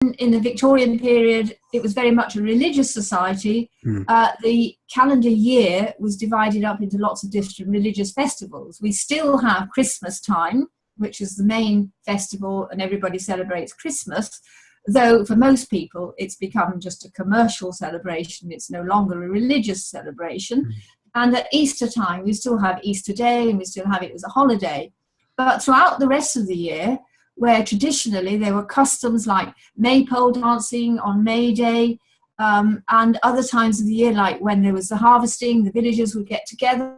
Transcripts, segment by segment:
in the Victorian period, it was very much a religious society. The calendar year was divided up into lots of different religious festivals. We still have Christmas time, which is the main festival, and everybody celebrates Christmas, though for most people it's become just a commercial celebration. It's no longer a religious celebration. And at Easter time, we still have Easter Day, and we still have it as a holiday. But throughout the rest of the year, where traditionally there were customs like maypole dancing on May Day, and other times of the year, like when there was the harvesting, the villagers would get together.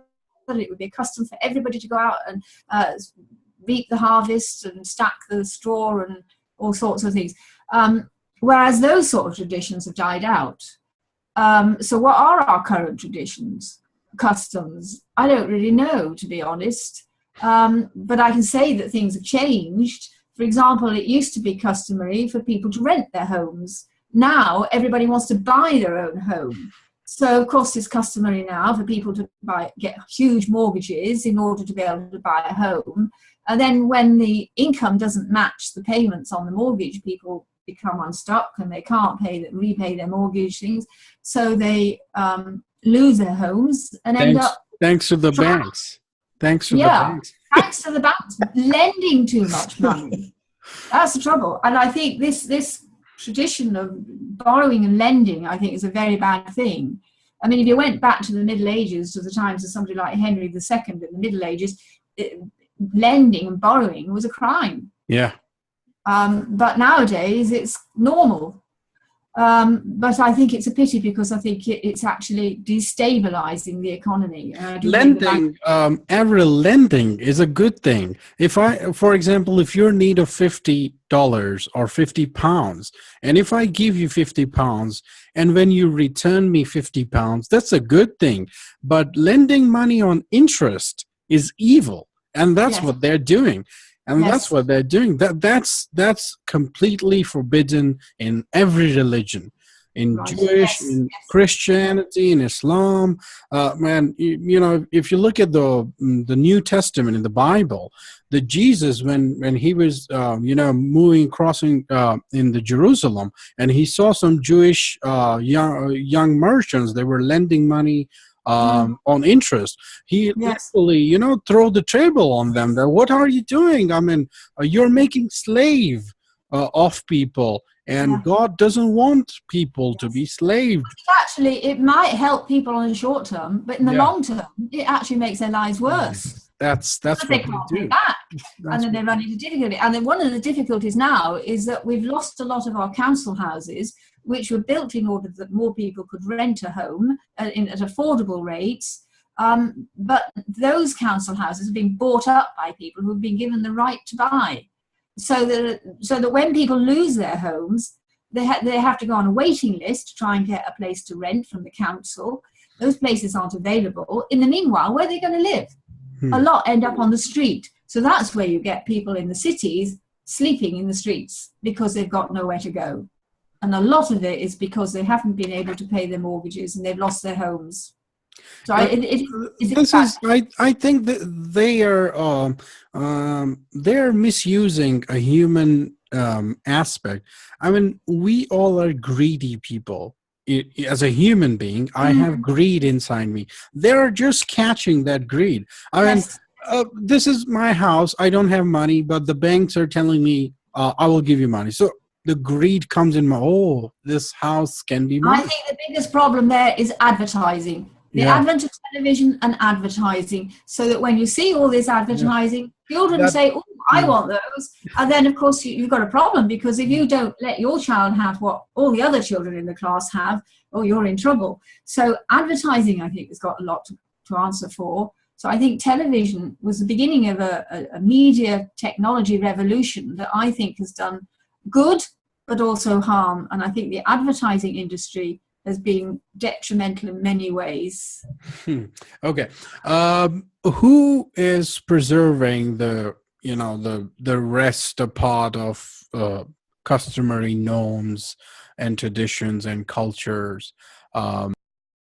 It would be a custom for everybody to go out and reap the harvest and stack the straw and all sorts of things. Whereas those sort of traditions have died out. So what are our current traditions, customs? I don't really know, to be honest. But I can say that things have changed. For example, it used to be customary for people to rent their homes. Now everybody wants to buy their own home. So of course it's customary now for people to get huge mortgages in order to be able to buy a home. And then when the income doesn't match the payments on the mortgage, people become unstuck and they can't repay their mortgage things. So they lose their homes and end up... Thanks to the banks. Thanks to the banks. Thanks to the banks lending too much money. That's the trouble. And I think this tradition of borrowing and lending, I think, is a very bad thing. I mean, if you went back to the Middle Ages, to the times of somebody like Henry II in the Middle Ages, lending and borrowing was a crime. Yeah. But nowadays it's normal. But I think it's a pity because I think it's actually destabilizing the economy. Lending, Avril, lending is a good thing. For example, if you're in need of $50 or £50, and if I give you £50 and when you return me £50, that's a good thing. But lending money on interest is evil, and that's what they're doing. And that's what they're doing. That's completely forbidden in every religion, in Jewish, in Christianity, in Islam. Man, you know, if you look at the New Testament in the Bible, the Jesus when he was crossing in the Jerusalem, and he saw some Jewish young merchants, they were lending money on interest. He literally, throw the table on them. That what are you doing? I mean, you're making slave of people, and God doesn't want people to be slaved. Actually, it might help people on the short term, but in the long term, it actually makes their lives worse. That's what they can't pay back, and then they run into difficulty. And then one of the difficulties now is that we've lost a lot of our council houses, which were built in order that more people could rent a home at affordable rates. But those council houses have been bought up by people who have been given the right to buy. So that when people lose their homes, they have to go on a waiting list to try and get a place to rent from the council. Those places aren't available. In the meanwhile, where are they going to live? A lot end up on the street. So that's where you get people in the cities sleeping in the streets because they've got nowhere to go. And a lot of it is because they haven't been able to pay their mortgages and they've lost their homes. So I think that they're misusing a human aspect. I mean, we all are greedy people. As a human being, I have greed inside me. They're just catching that greed. I mean, this is my house. I don't have money, but the banks are telling me, I will give you money. So the greed comes in this house can be mine. I think the biggest problem there is advertising. The advent of television and advertising, so that when you see all this advertising, children say, oh, I want those. And then, of course, you've got a problem, because if you don't let your child have what all the other children in the class have, you're in trouble. So advertising, I think, has got a lot to answer for. So I think television was the beginning of a media technology revolution that I think has done good, but also harm. And I think the advertising industry has been detrimental in many ways. Okay. Who is preserving the rest apart of customary norms and traditions and cultures?